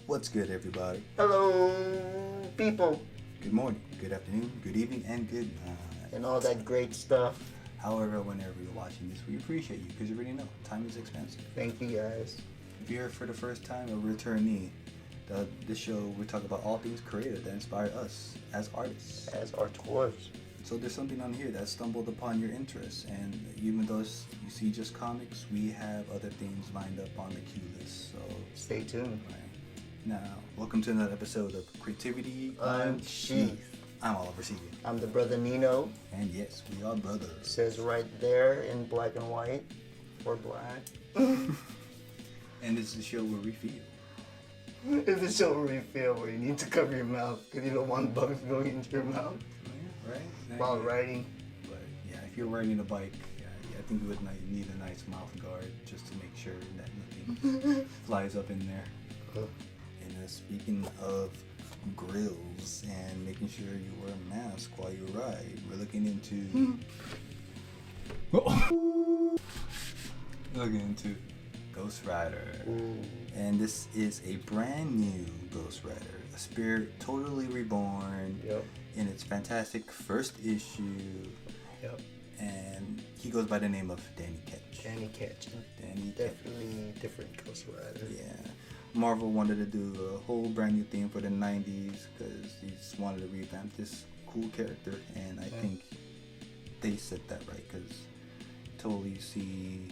What's good, everybody? Hello, people. Good morning, good afternoon, good evening, and good night. And all that great stuff. However, whenever you're watching this, we appreciate you because you already know time is expensive. Thank you, guys. If you're here for the first time, a returnee, this show we talk about all things creative that inspire us as artists. As artists. So there's something on here that stumbled upon your interest, and even though you see just comics, we have other things lined up on the queue list. So stay tuned. Right. Now, welcome to another episode of Creativity Unsheathed. I'm Oliver-Rey. I'm the brother Nino. And yes, we are brothers. It says right there in black and white, or black. And this is the show where we feel. It's the show where we feel where you need to cover your mouth because you don't want bugs going into your mouth. Right? Exactly. While riding. But yeah, if you're riding a bike, I think you would need a nice mouth guard just to make sure that nothing flies up in there. And speaking of grills and making sure you wear a mask while you ride, we're looking into Ghost Rider. Ooh. And this is a brand new Ghost Rider, a spirit totally reborn. Yep. In its fantastic first issue. Yep. And he goes by the name of Danny Ketch. Danny Ketch. Definitely different Ghost Rider. Yeah. Marvel wanted to do a whole brand new theme for the 90s because he just wanted to revamp this cool character, and I think they said that right because totally see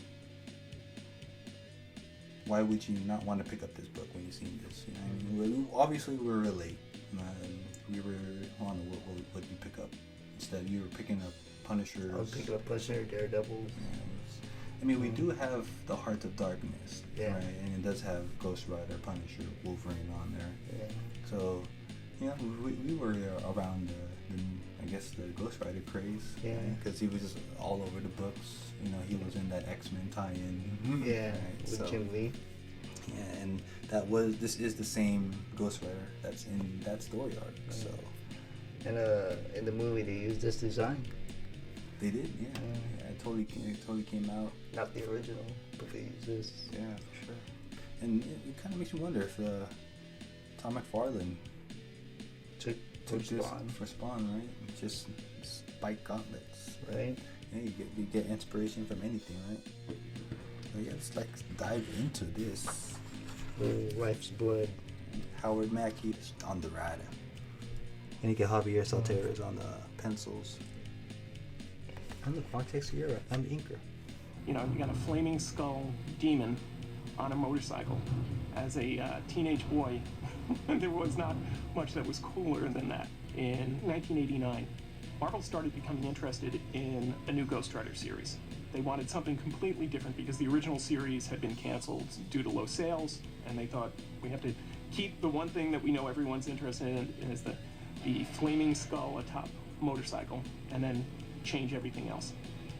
why would you not want to pick up this book when you seen this? You know what I mean? Obviously we were late. We were on what you pick up. Instead, you were picking up Punishers. I was picking up Punisher, Daredevil. We do have the Heart of Darkness, right? And it does have Ghost Rider, Punisher, Wolverine on there. Yeah. So, we were around the Ghost Rider craze. Yeah. Because he was just all over the books. He was in that X-Men tie-in. Yeah. Right? With Jim Lee. Yeah, and this is the same Ghost Rider that's in that story arc. So. And in the movie they used this design. They did, yeah. It totally came out. Not the original, but they used this. Yeah, for sure. And it kind of makes you wonder if Tom McFarlane took this for Spawn, right? Just spike gauntlets, right? Yeah, you get inspiration from anything, right? But yeah, let's dive into this. Life's Blood. Howard Mackie on the rider. And you get Javier Saltares on the pencils. I'm the Mark Texeira. I'm the inker. You got a flaming skull demon on a motorcycle. As a teenage boy, there was not much that was cooler than that. In 1989, Marvel started becoming interested in a new Ghost Rider series. They wanted something completely different because the original series had been canceled due to low sales, and they thought, we have to keep the one thing that we know everyone's interested in is the flaming skull atop motorcycle, and then change everything else.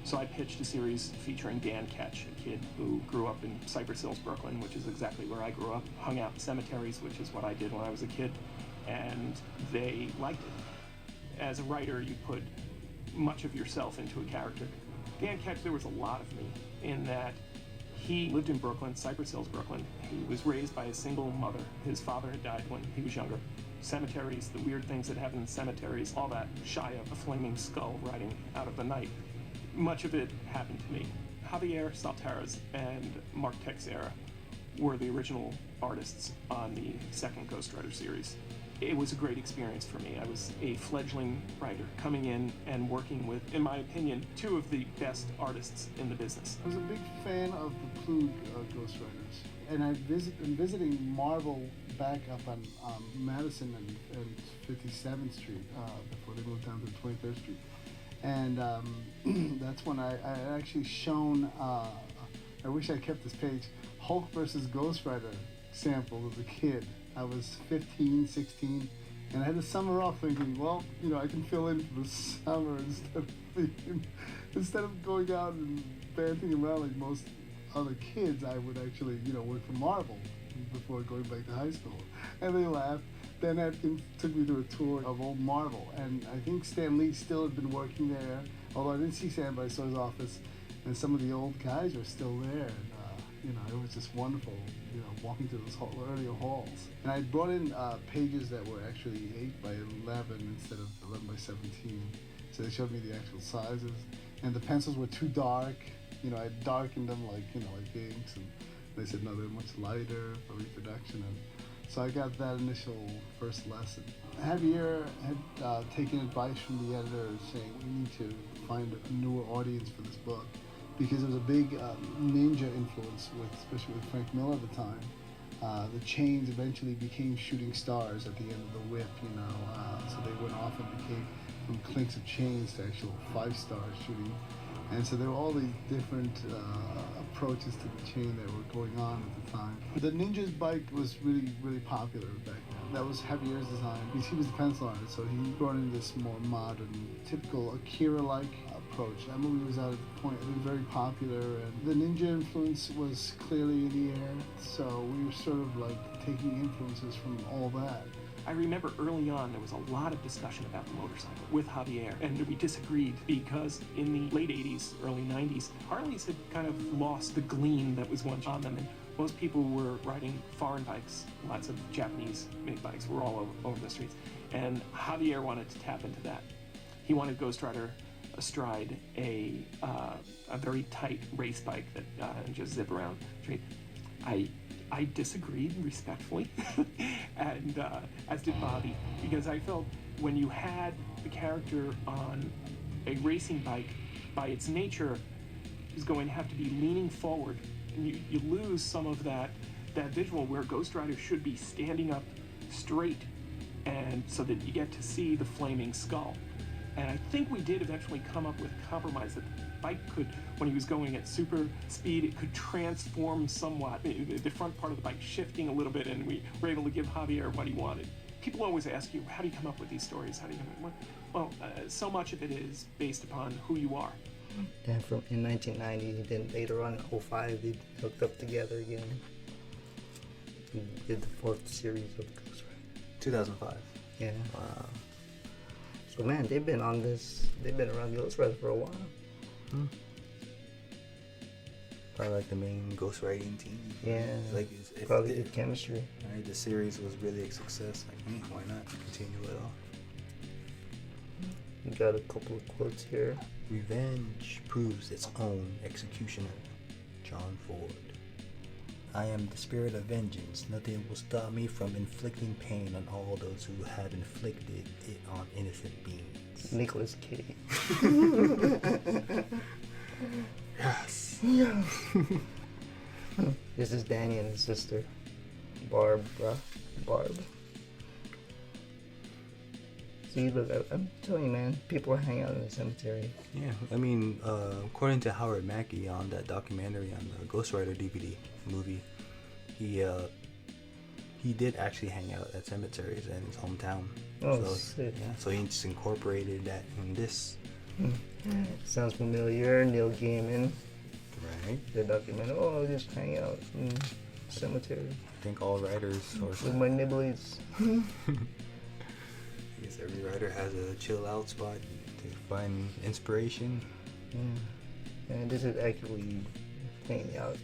So I pitched a series featuring Dan Ketch, a kid who grew up in Cypress Hills, Brooklyn, which is exactly where I grew up, hung out in cemeteries, which is what I did when I was a kid, and they liked it. As a writer, you put much of yourself into a character. Dan Ketch, there was a lot of me in that he lived in Brooklyn, Cypress Hills, Brooklyn. He was raised by a single mother. His father had died when he was younger. Cemeteries, the weird things that happen in cemeteries, all that shy of a flaming skull riding out of the night. Much of it happened to me. Javier Saltares and Mark Texeira were the original artists on the second Ghost Rider series. It was a great experience for me. I was a fledgling writer coming in and working with, in my opinion, two of the best artists in the business. I was a big fan of the Plug Ghost Riders, and I'm visiting Marvel back up on Madison and 57th Street before they moved down to 23rd Street. And that's when I actually shown, I wish I kept this page, Hulk versus Ghost Rider sample as a kid. I was 15, 16, and I had the summer off thinking, well, I can fill in for the summer instead of going out and banting around like most other kids. I would actually, work for Marvel before going back to high school. And they laughed. Dan Atkins took me to a tour of old Marvel, and I think Stan Lee still had been working there, although I didn't see Stan, but I saw his office, and some of the old guys are still there. And, You know, it was just wonderful, you know, walking through those earlier halls. And I brought in pages that were actually 8 by 11 instead of 11 by 17. So they showed me the actual sizes. And the pencils were too dark. You know, I darkened them like inks. And they said, no, they're much lighter for reproduction. And so I got that initial first lesson. Javier had taken advice from the editor saying, we need to find a newer audience for this book, because there was a big ninja influence, especially with Frank Miller at the time. The chains eventually became shooting stars at the end of the whip, you know, so they went off and became from clinks of chains to actual 5-star shooting. And so there were all these different approaches to the chain that were going on at the time. The Ninja's bike was really, really popular back then. That was Javier's design, because he was the pencil artist, so he brought in this more modern, typical Akira-like approach. That movie was out at the point, it was very popular, and the ninja influence was clearly in the air, so we were sort of like taking influences from all that. I remember early on there was a lot of discussion about the motorcycle with Javier, and we disagreed because in the late 80s, early 90s, Harleys had kind of lost the gleam that was once on them, and most people were riding foreign bikes. Lots of Japanese made bikes were all over the streets, and Javier wanted to tap into that. He wanted Ghost Rider astride a very tight race bike that just zip around the street. I disagreed respectfully, and as did Bobby, because I felt when you had the character on a racing bike, by its nature, is going to have to be leaning forward, and you lose some of that visual where Ghost Rider should be standing up straight, and so that you get to see the flaming skull. And I think we did eventually come up with a compromise that the bike could, when he was going at super speed, it could transform somewhat, the front part of the bike shifting a little bit, and we were able to give Javier what he wanted. People always ask you, how do you come up with these stories? How do you come up? Well, so much of it is based upon who you are. And in 1990, then later on in 05, they hooked up together again. We did the 4th series of Ghost Rider. 2005. Yeah. Wow. So man, they've been around Ghost Rider for a while. Probably like the main ghost writing team. Yeah. Like probably good chemistry. Right, the series was really a success. Like, why not continue it off? We got a couple of quotes here. Revenge proves its own executioner. John Ford. I am the spirit of vengeance. Nothing will stop me from inflicting pain on all those who have inflicted it on innocent beings. Nicolas Cage. Yes. Yeah. This is Danny and his sister, Barb. See, look, I'm telling you, man, people hang out in the cemetery. Yeah, I mean, according to Howard Mackie on that documentary on the Ghost Rider DVD movie, he did actually hang out at cemeteries in his hometown. Oh, so, sick. Yeah, so he just incorporated that in this. Sounds familiar. Neil Gaiman. Right. The documentary. Oh, just hang out in cemetery. I think all writers with my nibblies. I guess every writer has a chill out spot to find inspiration. Yeah. And this is actually playing out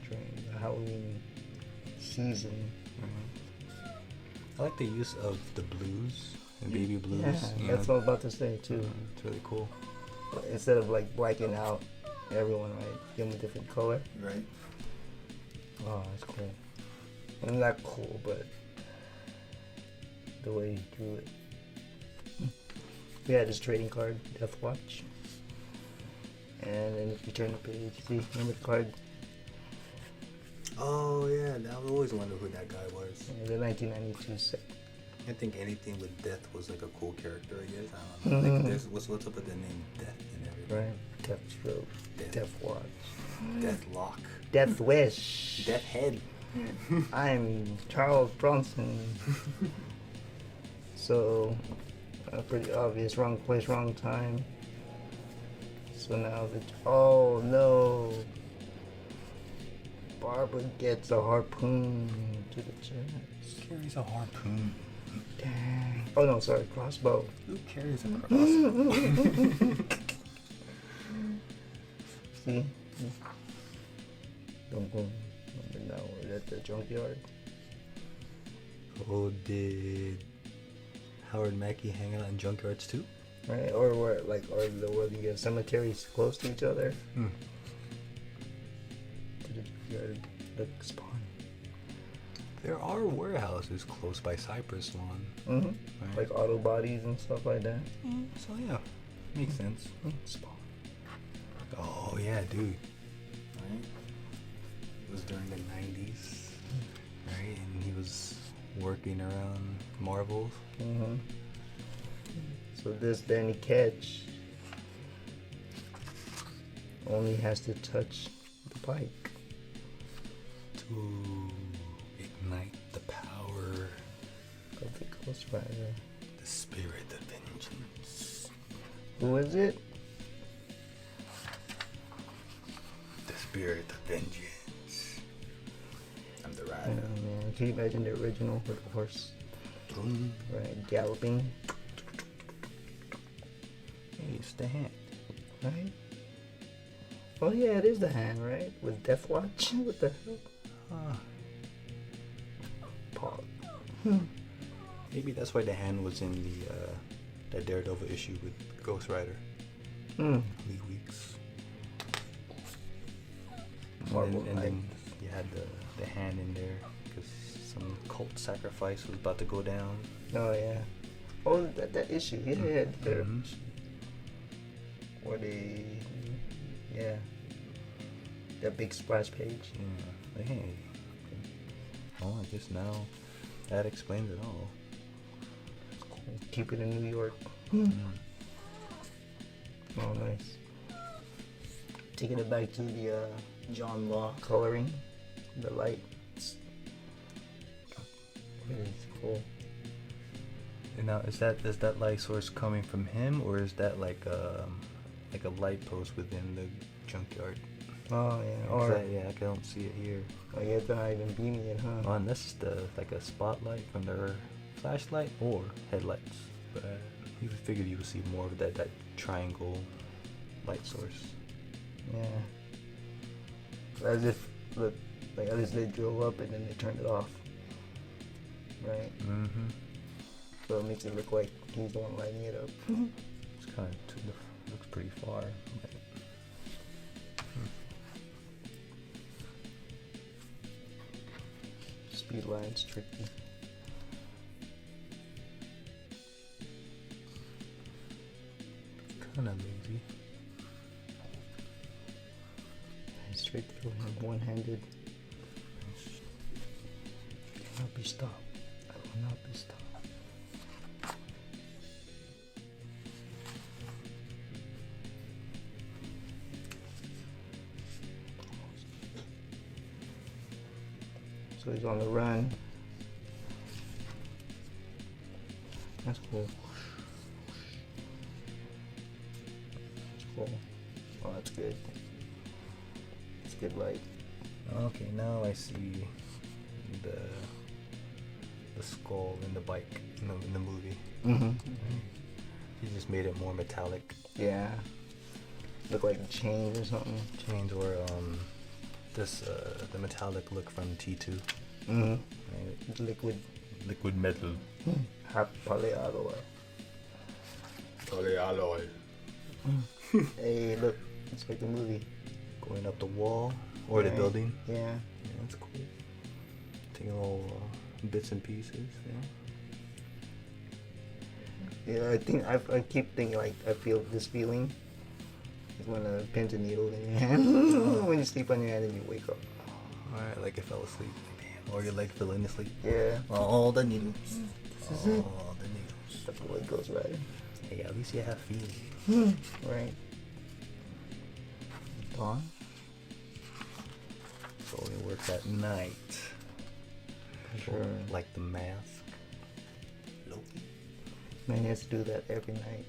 during the Halloween season. I like the use of the blues and baby blues. Yeah, that's what I was about to say too. It's really cool. Instead of like blacking out everyone, right? Give them a different color. Right. Oh, that's cool. Well, not cool, but the way he drew it. We had this trading card, Death Watch. And then if you turn the page, see, remember the card? Oh yeah, I always wondered who that guy was. Yeah, the 1992 set. I think anything with death was like a cool character, I guess. I don't know. Like there's what's up with the name Death and everything. Right. Deathstroke. Death Watch. Deathlock. Death Wish. Death Head. I'm Charles Bronson. So, pretty obvious. Wrong place, wrong time. So now oh no. Barbara gets a harpoon to the chest. Carries a harpoon. Dang. Oh no, sorry, crossbow. Who carries a crossbow? See? Don't go. No, we're at the junkyard. Oh, did Howard Mackie hang out in junkyards too? Right, or where the cemeteries close to each other. Hmm. To the junkyard, the spawn. There are warehouses close by Cypress one. Mm-hmm. Right. Like auto bodies and stuff like that. So yeah, makes sense. Spawn. Oh yeah, dude. Right. It was during the 90's, right? And he was working around Marvel. Mm-hmm. So this Danny Ketch only has to touch the pike To ignite the power, of the Ghost Rider. the spirit of vengeance. Who is it? The spirit of vengeance. I'm the Oh, rider. man. Can you imagine the original with the horse, right, galloping, Hey, it's the hand. right? Oh yeah, it is the hand, right? With Death Watch. What the hell? Ah, Paul. maybe that's why the hand was in the Daredevil issue with Ghost Rider. Hmm. Lee Weeks. Marvel And then Knights. you had the hand in there because some cult sacrifice was about to go down. Oh yeah. Oh, that issue. Yeah, there. Mhm. Or yeah, that big splash page. Yeah. Like, hey. Oh, I guess now that explains it all. Keep it in New York. Mm. Oh, nice. Taking it back to the John Law coloring, the lights. It's cool. And now is that light source coming from him, or is that like a light post within the junkyard? Oh yeah. 'Cause Or I don't see it here. oh yeah, it's not even beaming it, huh? Oh, unless it's like a spotlight from their flashlight or headlights. But you figured you would see more of that triangle light source. Yeah. As if look, like at least they drove up and then they turned it off. Right. Mm-hmm. So it makes it look like he's the one lighting it up. It's kind of looks pretty far. But, Speed line's tricky. kind of lazy. Straight through him, one-handed. Cannot be stopped. I will not be stopped. So he's on the run. That's cool. That's cool. Oh, that's good. It's good light. Okay, now I see the skull in the bike in the movie. Mm-hmm. He just made it more metallic. Yeah. Look like a chain or something. Chains or the metallic look from T2. Mm-hmm. Right? Liquid metal. hot polyalloy. Polyalloy. Hey, look. It's like the movie. Going up the wall or the Right. building. Yeah. Yeah, that's cool. Taking little bits and pieces. Yeah. Yeah, I think I keep thinking like I feel this feeling is when a pins and needle in your hand. When you sleep on your hand and you wake up. Alright, like I fell asleep. Damn. Or your leg fell in asleep. Yeah. All the needles. This is it. All the needles. The boy goes right. Hey, at least you have feeling. Right. Dawn. So it works at night. Sure. Like the mask. Loki. Man, he has to do that every night.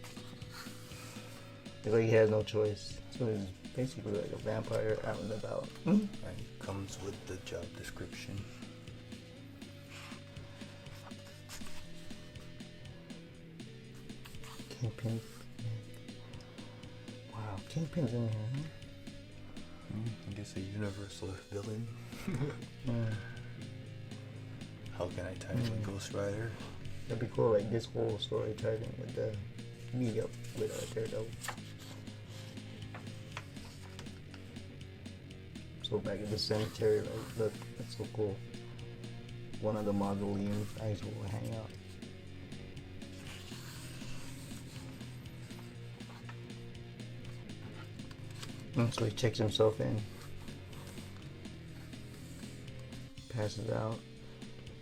It's like he has no choice. So he's basically like a vampire out and about. Right. Comes with the job description. Kingpin. Wow, Kingpin's in here, huh? I guess guess a universal villain. Mm. How can I tie in with Ghost Rider? That'd be cool, like this whole story tied in with the meet up with Daredevil. So back at the cemetery, like, look, that's so cool. One of the mausoleums actually will hang out. So he checks himself in. Passes out.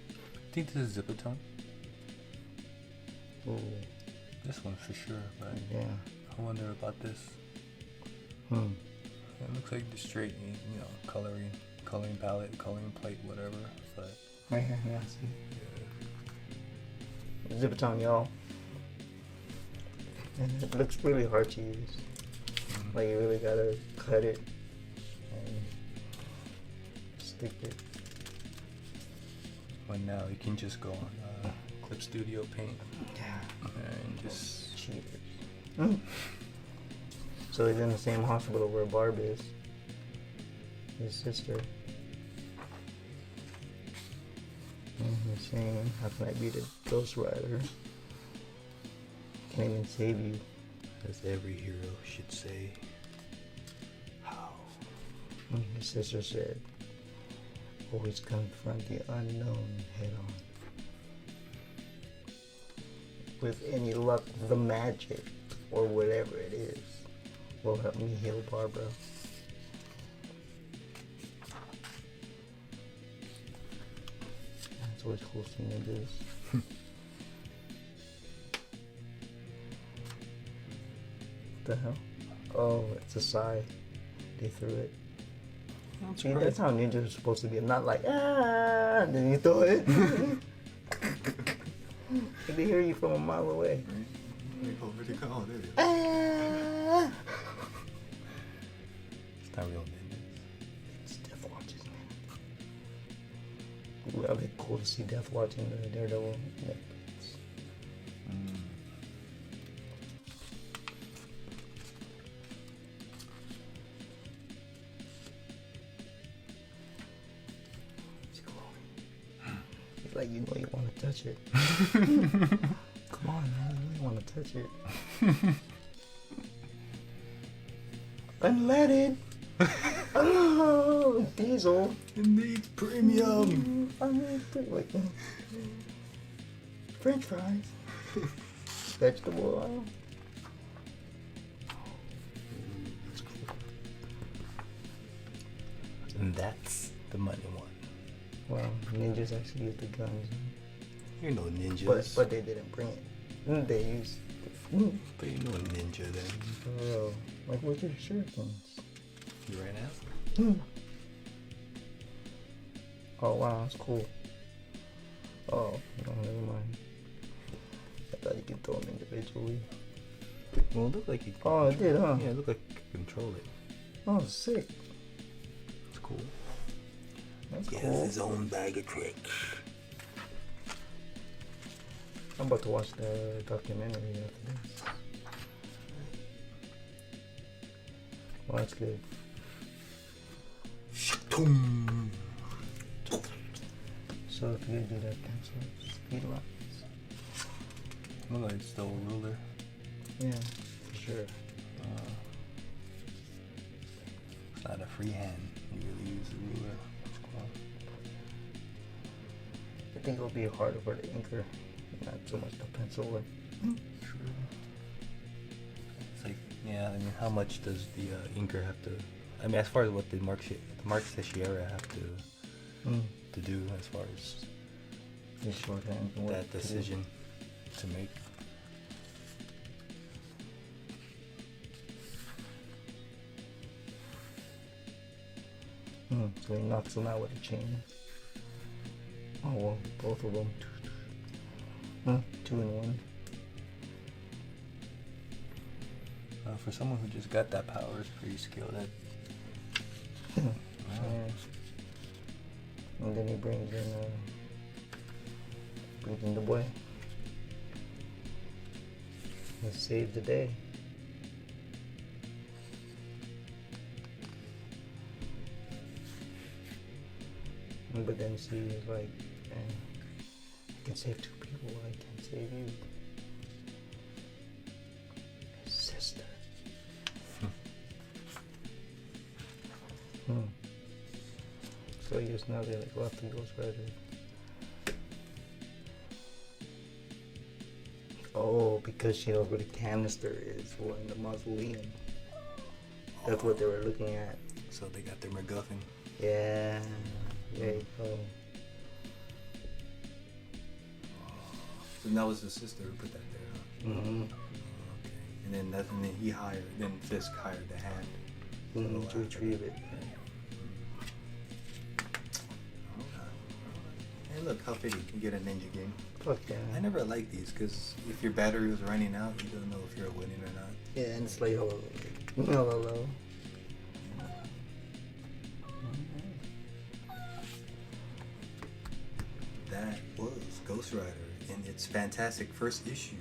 I think this is Zipaton. Ooh, This one for sure, but yeah. I wonder about this. It looks like the straight, coloring palette, coloring plate, whatever. But Right here, yeah, see. Zipaton, y'all. And it looks really hard to use. Like you really gotta cut it and stick it. well, now you can just go on Clip Studio Paint Yeah. and just Cheaters. So he's in the same hospital where Barb is. His sister. And he's saying, how can I be the Ghost Rider? Can't even save you. as every hero should say. How? His sister said, always confront the unknown head on. With any luck, the magic, or whatever it is, will help me heal Barbara. That's always cool seeing them do this. What the hell? Oh, it's a sigh. They threw it. That's See, that's how ninjas are supposed to be. Not like, ah, and then you throw it. They hear you from a mile away. Oh, there you go. Ah. It's not real ninjas. It's Death Watch, isn't it? Ooh, that'd be cool to see Death Watch in the Daredevil Netflix. It's glowing. It's like you know you want to touch it. Come on, man, you know you want to touch it. Unleaded. Oh, diesel. It needs premium. I mean, like French fries, vegetable oil. That's cool. And that's the money one. Well, ninjas actually use the guns, You're no ninjas. but they didn't bring it. They used. But you're no ninja then. Oh, like with your shurikens. You ran out? Oh wow, that's cool. Oh, no, never mind. I thought you could throw them individually. Well, it looked like you could Oh, it did, huh? Yeah, it looked like you could control it. Oh, sick. It's cool. That's He cool. has his own bag of tricks. I'm about to watch the documentary after this. Well, that's good. Boom. So if you do that pencil, speed lines. Look like it's still a ruler. Yeah, for sure. It's not a free hand. You really use the ruler. It's cool. I think it'll be harder for the inker, not so much the pencil work. True. It's like, yeah, I mean, how much does the inker have to... I mean, as far as what the Mark Texeira have to do as far as These shorthand and what that to do. decision to make. So he knocks them out with a chain. Oh well, both of them. 2 in 1. For someone who just got that power, it's pretty skilled at. Yeah. And then he brings in the boy. He saved the day. But then she was like, I can save 2 people, I can't save you. His sister. So I guess now they like left the Ghost Rider. Oh, because she knows where the canister is, or in the mausoleum. That's what they were looking at. So they got their MacGuffin. Yeah. There you go. So that was the sister who put that there, huh? Mm-hmm. Okay. And then Fisk hired the hand. To retrieve it. Hey, look how fitting. You get a ninja game. Fuck yeah. I never liked these because if your battery was running out, you don't know if you're winning or not. Yeah, and it's like, hello. That was Ghost Rider in its fantastic first issue.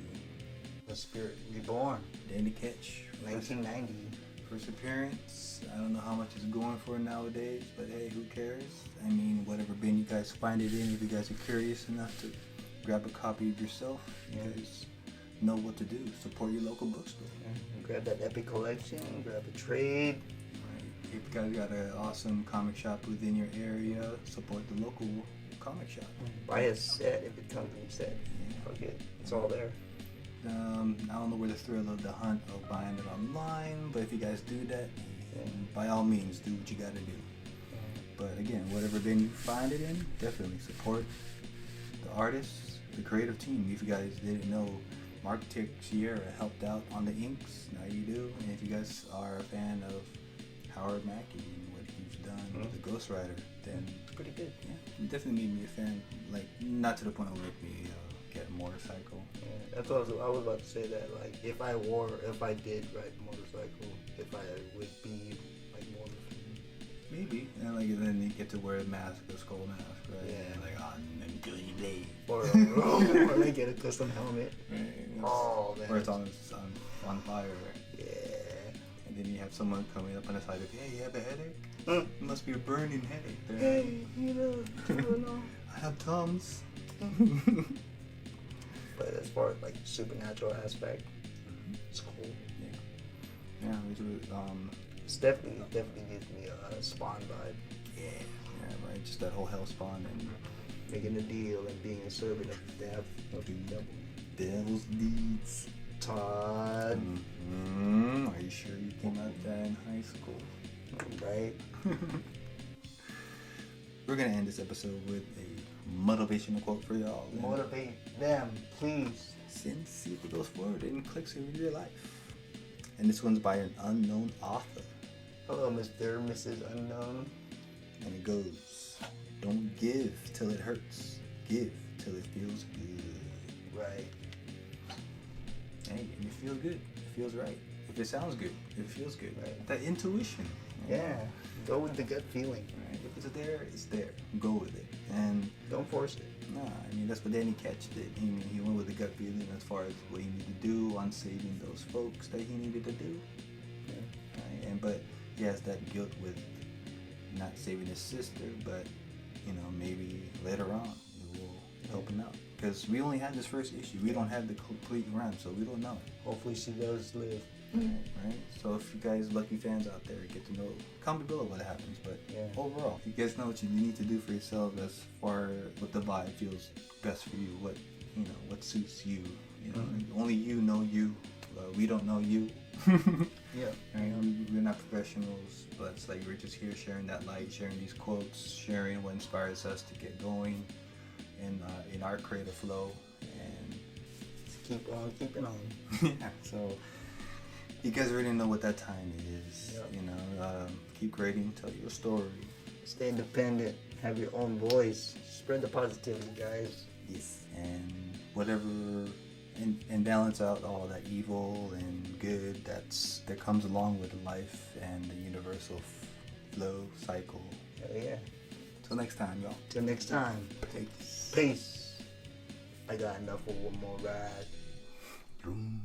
The Spirit Reborn. Danny Ketch. 1990. First appearance. I don't know how much it's going for nowadays, but hey, who cares? I mean, whatever bin you guys find it in, if you guys are curious enough to grab a copy of yourself, you guys know what to do. Support your local bookstore. Yeah. Grab that epic collection, grab a trade. Right. If you guys got an awesome comic shop within your area, support the local comic shop. Buy a set if it comes in a set. Fuck it. It's all there. I don't know where the thrill of the hunt of buying it online, but if you guys do that, by all means, do what you gotta do. But again, whatever bin you find it in, definitely support the artists, the creative team. If you guys didn't know, Mark Texeira helped out on the inks. Now you do. And if you guys are a fan of Howard Mackie and what he's done with the Ghost Rider, then It's pretty good. yeah, you definitely made me a fan. Like, not to the point where it made me get a motorcycle. Yeah, that's what I was about to say, that like if I did ride a motorcycle, if I would be like more of a Maybe. And like then you get to wear a mask, a skull mask, right? Yeah. And like, until you blade. or they get a custom helmet. Right. Oh, man. Or it's on fire. Yeah. And then you have someone coming up on the side of, hey, you have a headache? It must be a burning headache. Right? Hey, you know. I have Tums. But as far as like supernatural aspect, it's cool. Yeah, It's definitely gives me a Spawn vibe. yeah, right. Just that whole hell spawn and Making a deal and being a servant of death. devil's deeds. Todd. Are you sure you came out that in high school? Right? We're gonna end this episode with a motivational quote for y'all. Motivate them, please. Since it goes forward and clicks in your life. And this one's by an unknown author. Hello, Mr. and Mrs. Unknown. And it goes, don't give till it hurts. Give till it feels good. Right. Hey, and it feels good. It feels right. If it sounds good, it feels good. Right. That intuition. Yeah. Go with the gut feeling. Right. If it's there, it's there. Go with it. And Don't force it. nah, I mean that's what Danny Ketch did. He went with the gut feeling as far as what he needed to do on saving those folks that he needed to do. Yeah. Right? But he has that guilt with not saving his sister, but maybe later on it will help him out. Because we only had this first issue. We don't have the complete run, so we don't know. Hopefully she does live. Right? So if you guys, lucky fans out there, get to know, comment below what happens. But overall, you guys know what you need to do for yourself as far as what the vibe feels best for you, what suits you. Only you know you. We don't know you. Yeah. Right? We're not professionals, but it's like we're just here sharing that light, sharing these quotes, sharing what inspires us to get going in our creative flow, and Just keep on keeping on. yeah. So you guys already know what that time is. Yep. Keep creating, tell your story. Stay independent. Have your own voice. Spread the positivity, guys. Yes. And whatever, and balance out all that evil and good that comes along with life and the universal flow cycle. Hell yeah. Till next time, y'all. Till next time. Peace. Peace. I got enough for one more ride. Vroom.